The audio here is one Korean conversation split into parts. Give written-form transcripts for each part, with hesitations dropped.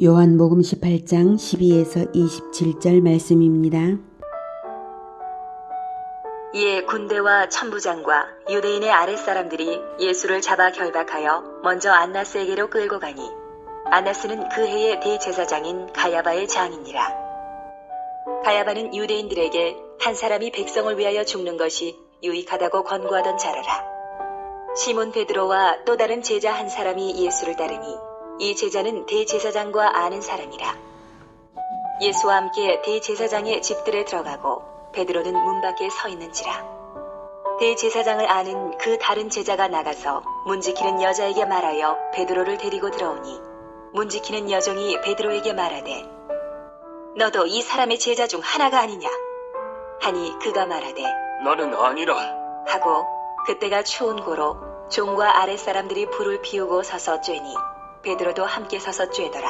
요한복음 18장 12에서 27절 말씀입니다. 이에 군대와 천부장과 유대인의 아랫사람들이 예수를 잡아 결박하여 먼저 안나스에게로 끌고 가니 안나스는 그 해의 대제사장인 가야바의 장이니라. 가야바는 유대인들에게 한 사람이 백성을 위하여 죽는 것이 유익하다고 권고하던 자라라. 시몬 베드로와 또 다른 제자 한 사람이 예수를 따르니 이 제자는 대제사장과 아는 사람이라. 예수와 함께 대제사장의 집들에 들어가고 베드로는 문 밖에 서 있는지라. 대제사장을 아는 그 다른 제자가 나가서 문지키는 여자에게 말하여 베드로를 데리고 들어오니 문지키는 여종이 베드로에게 말하되 너도 이 사람의 제자 중 하나가 아니냐 하니 그가 말하되 나는 아니라 하고 그때가 추운 고로 종과 아랫사람들이 불을 피우고 서서 쬐니 베드로도 함께 서서 쬐더라.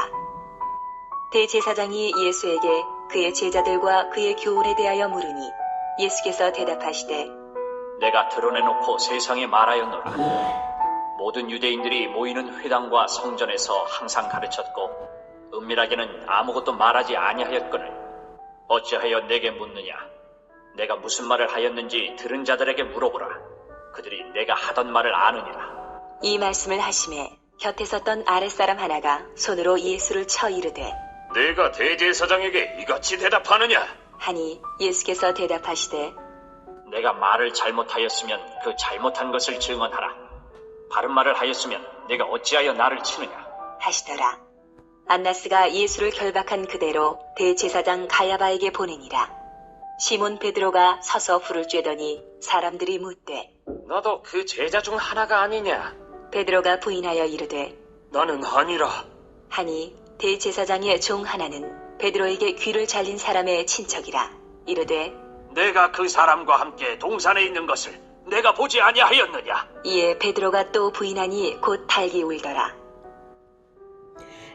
대제사장이 예수에게 그의 제자들과 그의 교훈에 대하여 물으니 예수께서 대답하시되 내가 드러내놓고 세상에 말하였노라. 모든 유대인들이 모이는 회당과 성전에서 항상 가르쳤고 은밀하게는 아무것도 말하지 아니하였거늘 어찌하여 내게 묻느냐. 내가 무슨 말을 하였는지 들은 자들에게 물어보라. 그들이 내가 하던 말을 아느니라. 이 말씀을 하심에 곁에 섰던 아랫사람 하나가 손으로 예수를 쳐 이르되 내가 대제사장에게 이같이 대답하느냐. 하니 예수께서 대답하시되 내가 말을 잘못하였으면 그 잘못한 것을 증언하라. 바른 말을 하였으면 내가 어찌하여 나를 치느냐 하시더라. 안나스가 예수를 결박한 그대로 대제사장 가야바에게 보내니라. 시몬 베드로가 서서 불을 쬐더니 사람들이 묻되 너도 그 제자 중 하나가 아니냐. 베드로가 부인하여 이르되 나는 아니라. 하니 대제사장의 종 하나는 베드로에게 귀를 잘린 사람의 친척이라. 이르되 내가 그 사람과 함께 동산에 있는 것을 내가 보지 아니하였느냐. 이에 베드로가 또 부인하니 곧 달기 울더라.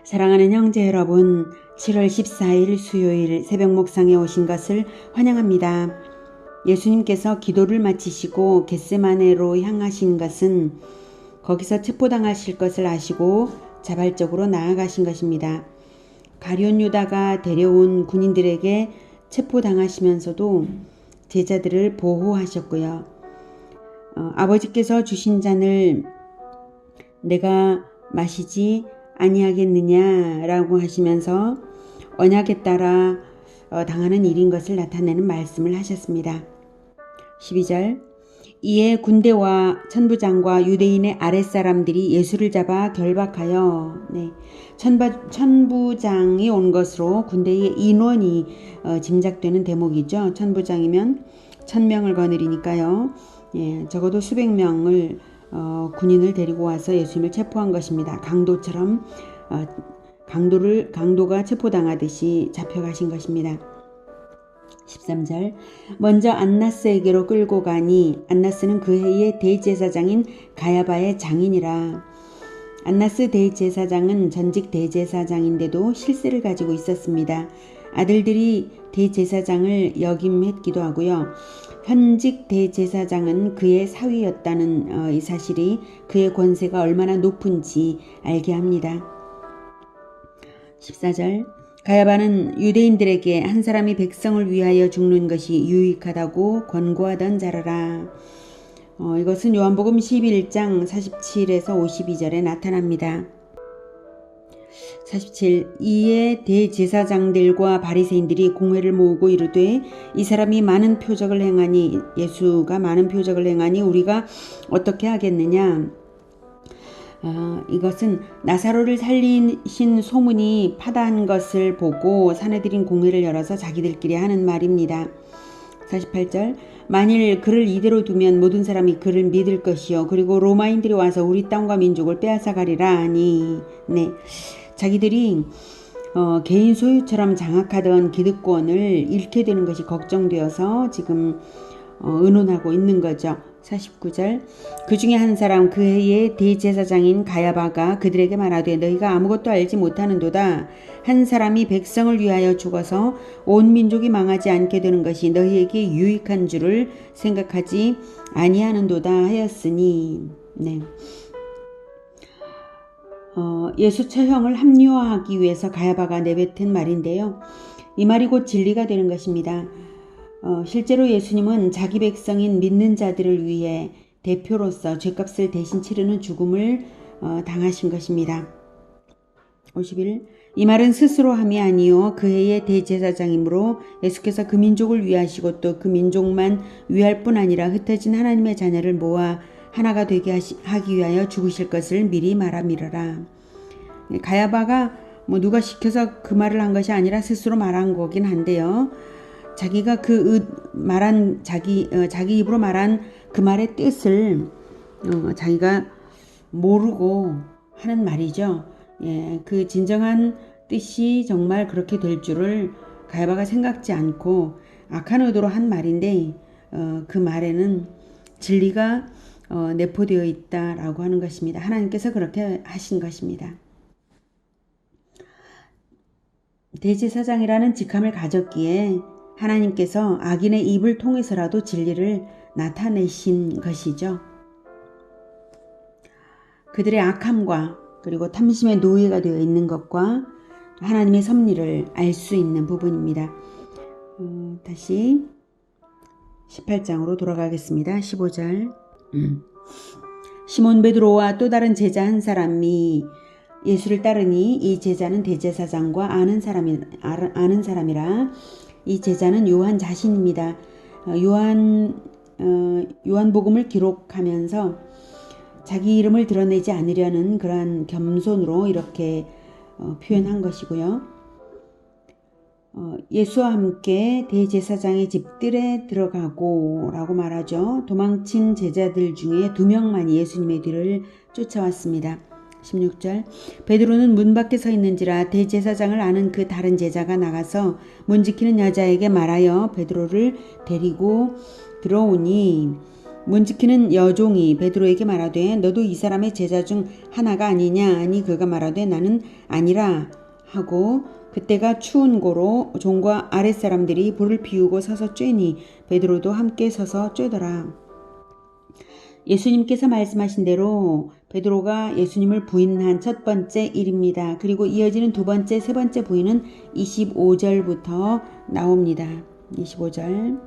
사랑하는 형제 여러분, 7월 14일 수요일 새벽 목상에 오신 것을 환영합니다. 예수님께서 기도를 마치시고 겟세마네로 향하신 것은 거기서 체포당하실 것을 아시고 자발적으로 나아가신 것입니다. 가룟 유다가 데려온 군인들에게 체포당하시면서도 제자들을 보호하셨고요. 아버지께서 주신 잔을 내가 마시지 아니하겠느냐라고 하시면서 언약에 따라 당하는 일인 것을 나타내는 말씀을 하셨습니다. 12절 이에 군대와 천부장과 유대인의 아랫사람들이 예수를 잡아 결박하여 천부장이 온 것으로 군대의 인원이 짐작되는 대목이죠. 천부장이면 1000명을 거느리니까요. 적어도 수백 명을 군인을 데리고 와서 예수님을 체포한 것입니다. 강도처럼 강도가 체포당하듯이 잡혀가신 것입니다. 13절 먼저 안나스에게로 끌고 가니 안나스는 그 해의 대제사장인 가야바의 장인이라. 안나스 대제사장은 전직 대제사장인데도 실세를 가지고 있었습니다. 아들들이 대제사장을 역임했기도 하고요. 현직 대제사장은 그의 사위였다는 이 사실이 그의 권세가 얼마나 높은지 알게 합니다. 14절 가야바는 유대인들에게 한 사람이 백성을 위하여 죽는 것이 유익하다고 권고하던 자라라. 이것은 요한복음 11장 47에서 52절에 나타납니다. 47 이에 대제사장들과 바리새인들이 공회를 모으고 이르되 이 사람이 많은 표적을 행하니 예수가 많은 표적을 행하니 우리가 어떻게 하겠느냐. 이것은 나사로를 살리신 소문이 파다한 것을 보고 사내들인 공회를 열어서 자기들끼리 하는 말입니다. 48절 만일 그를 이대로 두면 모든 사람이 그를 믿을 것이요 그리고 로마인들이 와서 우리 땅과 민족을 빼앗아 가리라 하니 자기들이 개인 소유처럼 장악하던 기득권을 잃게 되는 것이 걱정되어서 지금 의논하고 있는 거죠. 49절 그 중에 한 사람 그 해의 대제사장인 가야바가 그들에게 말하되 너희가 아무것도 알지 못하는도다. 한 사람이 백성을 위하여 죽어서 온 민족이 망하지 않게 되는 것이 너희에게 유익한 줄을 생각하지 아니하는도다 하였으니 예수 처형을 합리화하기 위해서 가야바가 내뱉은 말인데요. 이 말이 곧 진리가 되는 것입니다. 실제로 예수님은 자기 백성인 믿는 자들을 위해 대표로서 죄값을 대신 치르는 죽음을 당하신 것입니다. 51. 이 말은 스스로 함이 아니요 그 해의 대제사장이므로 예수께서 그 민족을 위하시고 또 그 민족만 위할 뿐 아니라 흩어진 하나님의 자녀를 모아 하나가 되게 하기 위하여 죽으실 것을 미리 말함이러라. 가야바가 누가 시켜서 그 말을 한 것이 아니라 스스로 말한 거긴 한데요. 자기가 말한 자기 입으로 말한 그 말의 뜻을 자기가 모르고 하는 말이죠. 예, 그 진정한 뜻이 정말 그렇게 될 줄을 가야바가 생각지 않고 악한 의도로 한 말인데 그 말에는 진리가 내포되어 있다라고 하는 것입니다. 하나님께서 그렇게 하신 것입니다. 대제사장이라는 직함을 가졌기에 하나님께서 악인의 입을 통해서라도 진리를 나타내신 것이죠. 그들의 악함과 그리고 탐심의 노예가 되어 있는 것과 하나님의 섭리를 알 수 있는 부분입니다. 다시 18장으로 돌아가겠습니다. 15절. 시몬 베드로와 또 다른 제자 한 사람이 예수를 따르니 이 제자는 대제사장과 아는 사람이라. 이 제자는 요한 자신입니다. 요한복음을 기록하면서 자기 이름을 드러내지 않으려는 그러한 겸손으로 이렇게 표현한 것이고요. 예수와 함께 대제사장의 집들에 들어가고 라고 말하죠. 도망친 제자들 중에 2명만이 예수님의 뒤를 쫓아왔습니다. 16절. 베드로는 문 밖에 서 있는지라 대제사장을 아는 그 다른 제자가 나가서 문 지키는 여자에게 말하여 베드로를 데리고 들어오니 문 지키는 여종이 베드로에게 말하되 너도 이 사람의 제자 중 하나가 아니냐. 아니 그가 말하되 나는 아니라 하고 그때가 추운 고로 종과 아랫사람들이 불을 피우고 서서 쬐니 베드로도 함께 서서 쬐더라. 예수님께서 말씀하신 대로 베드로가 예수님을 부인한 첫 번째 일입니다. 그리고 이어지는 두 번째, 세 번째 부인은 25절부터 나옵니다. 25절.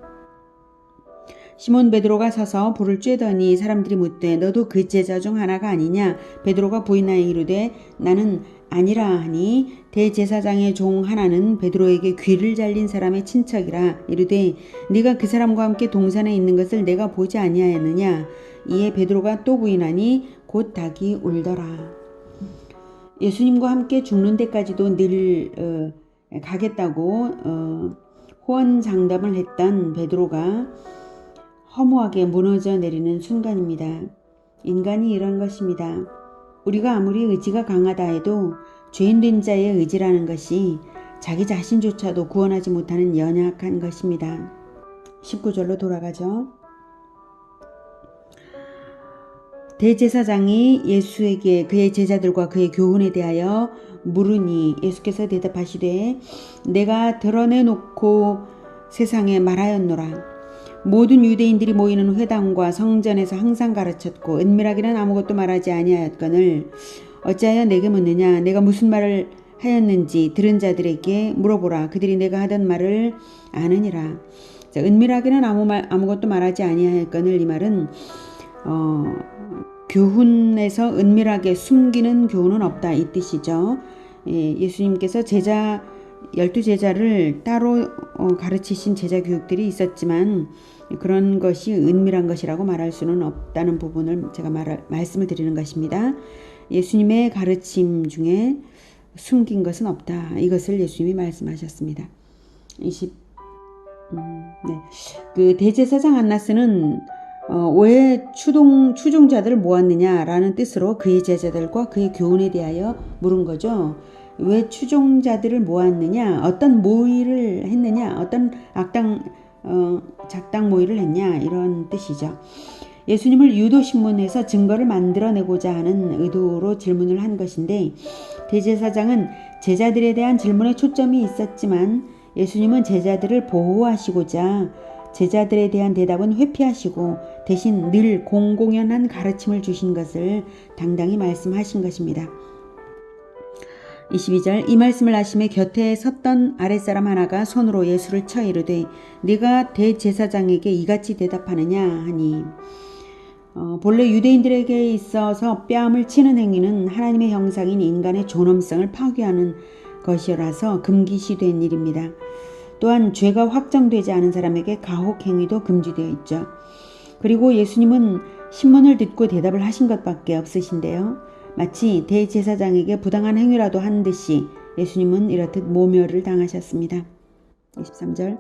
시몬 베드로가 서서 불을 쬐더니 사람들이 묻되 너도 그 제자 중 하나가 아니냐. 베드로가 부인하여 이르되 나는 아니라 하니 대제사장의 종 하나는 베드로에게 귀를 잘린 사람의 친척이라 이르되 네가 그 사람과 함께 동산에 있는 것을 내가 보지 아니하였느냐. 이에 베드로가 또 부인하니 곧 닭이 울더라. 예수님과 함께 죽는 데까지도 늘 가겠다고 호언장담을 했던 베드로가 허무하게 무너져 내리는 순간입니다. 인간이 이런 것입니다. 우리가 아무리 의지가 강하다 해도 죄인된 자의 의지라는 것이 자기 자신조차도 구원하지 못하는 연약한 것입니다. 19절로 돌아가죠. 대제사장이 예수에게 그의 제자들과 그의 교훈에 대하여 물으니 예수께서 대답하시되 내가 드러내놓고 세상에 말하였노라. 모든 유대인들이 모이는 회당과 성전에서 항상 가르쳤고 은밀하게는 아무것도 말하지 아니하였거늘 어찌하여 내게 묻느냐. 내가 무슨 말을 하였는지 들은 자들에게 물어보라. 그들이 내가 하던 말을 아느니라. 자, 은밀하게는 아무것도 말하지 아니하였거늘 이 말은 교훈에서 은밀하게 숨기는 교훈은 없다 이 뜻이죠. 예수님께서 12제자를 따로 가르치신 제자 교육들이 있었지만 그런 것이 은밀한 것이라고 말할 수는 없다는 부분을 제가 말씀을 드리는 것입니다. 예수님의 가르침 중에 숨긴 것은 없다. 이것을 예수님이 말씀하셨습니다. 그 대제사장 안나스는 왜 추종자들을 모았느냐라는 뜻으로 그의 제자들과 그의 교훈에 대하여 물은 거죠. 왜 추종자들을 모았느냐, 어떤 모의를 했느냐, 어떤 작당 모의를 했냐 이런 뜻이죠. 예수님을 유도신문에서 증거를 만들어내고자 하는 의도로 질문을 한 것인데 대제사장은 제자들에 대한 질문에 초점이 있었지만 예수님은 제자들을 보호하시고자 제자들에 대한 대답은 회피하시고 대신 늘 공공연한 가르침을 주신 것을 당당히 말씀하신 것입니다. 22절 이 말씀을 하시매 곁에 섰던 아랫사람 하나가 손으로 예수를 쳐 이르되 네가 대제사장에게 이같이 대답하느냐 하니 본래 유대인들에게 있어서 뺨을 치는 행위는 하나님의 형상인 인간의 존엄성을 파괴하는 것이라서 금기시된 일입니다. 또한 죄가 확정되지 않은 사람에게 가혹 행위도 금지되어 있죠. 그리고 예수님은 신문을 듣고 대답을 하신 것밖에 없으신데요. 마치 대제사장에게 부당한 행위라도 한 듯이 예수님은 이렇듯 모멸을 당하셨습니다. 23절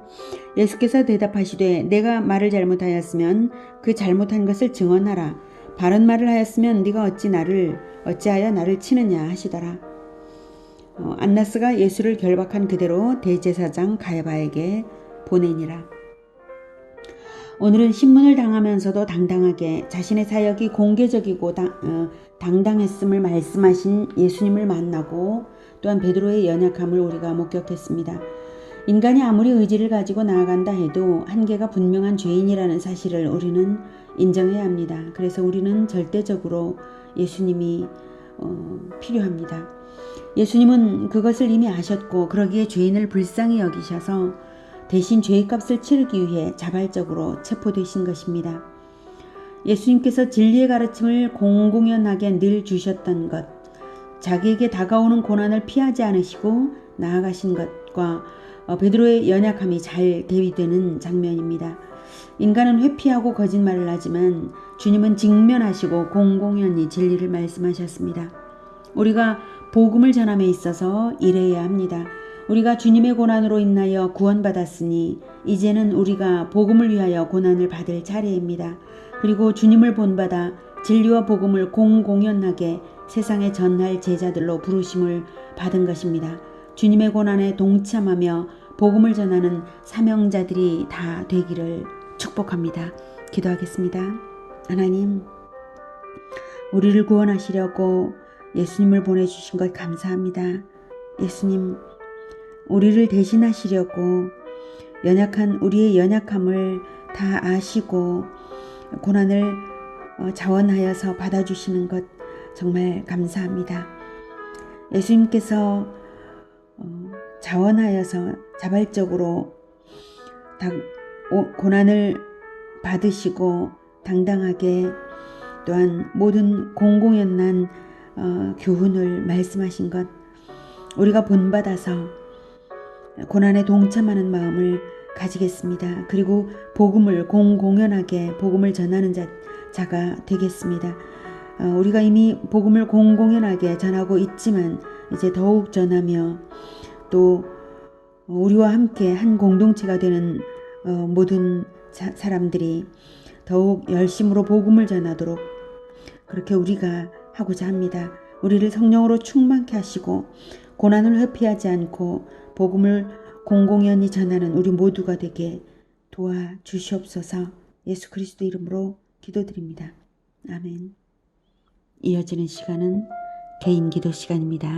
예수께서 대답하시되 내가 말을 잘못하였으면 그 잘못한 것을 증언하라. 바른 말을 하였으면 네가 어찌하여 나를 치느냐 하시더라. 안나스가 예수를 결박한 그대로 대제사장 가야바에게 보내니라. 오늘은 신문을 당하면서도 당당하게 자신의 사역이 공개적이고 당당했음을 말씀하신 예수님을 만나고 또한 베드로의 연약함을 우리가 목격했습니다. 인간이 아무리 의지를 가지고 나아간다 해도 한계가 분명한 죄인이라는 사실을 우리는 인정해야 합니다. 그래서 우리는 절대적으로 예수님이 필요합니다. 예수님은 그것을 이미 아셨고 그러기에 죄인을 불쌍히 여기셔서 대신 죄값을 치르기 위해 자발적으로 체포되신 것입니다. 예수님께서 진리의 가르침을 공공연하게 늘 주셨던 것, 자기에게 다가오는 고난을 피하지 않으시고 나아가신 것과 베드로의 연약함이 잘 대비되는 장면입니다. 인간은 회피하고 거짓말을 하지만 주님은 직면하시고 공공연히 진리를 말씀하셨습니다. 우리가 복음을 전함에 있어서 이래야 합니다. 우리가 주님의 고난으로 인하여 구원받았으니 이제는 우리가 복음을 위하여 고난을 받을 차례입니다. 그리고 주님을 본받아 진리와 복음을 공공연하게 세상에 전할 제자들로 부르심을 받은 것입니다. 주님의 고난에 동참하며 복음을 전하는 사명자들이 다 되기를 축복합니다. 기도하겠습니다. 하나님, 우리를 구원하시려고 예수님을 보내주신 것 감사합니다. 예수님, 우리를 대신하시려고 연약한 우리의 연약함을 다 아시고 고난을 자원하여서 받아주시는 것 정말 감사합니다. 예수님께서 자원하여서 자발적으로 고난을 받으시고 당당하게 또한 모든 공공연한 교훈을 말씀하신 것 우리가 본받아서 고난에 동참하는 마음을 가지겠습니다. 그리고 복음을 공공연하게 복음을 전하는 자가 되겠습니다. 우리가 이미 복음을 공공연하게 전하고 있지만 이제 더욱 전하며 또 우리와 함께 한 공동체가 되는 모든 사람들이 더욱 열심으로 복음을 전하도록 그렇게 우리가 하고자 합니다. 우리를 성령으로 충만케 하시고 고난을 회피하지 않고 복음을 공공연히 전하는 우리 모두가 되게 도와주시옵소서. 예수 그리스도 이름으로 기도드립니다. 아멘. 이어지는 시간은 개인 기도 시간입니다.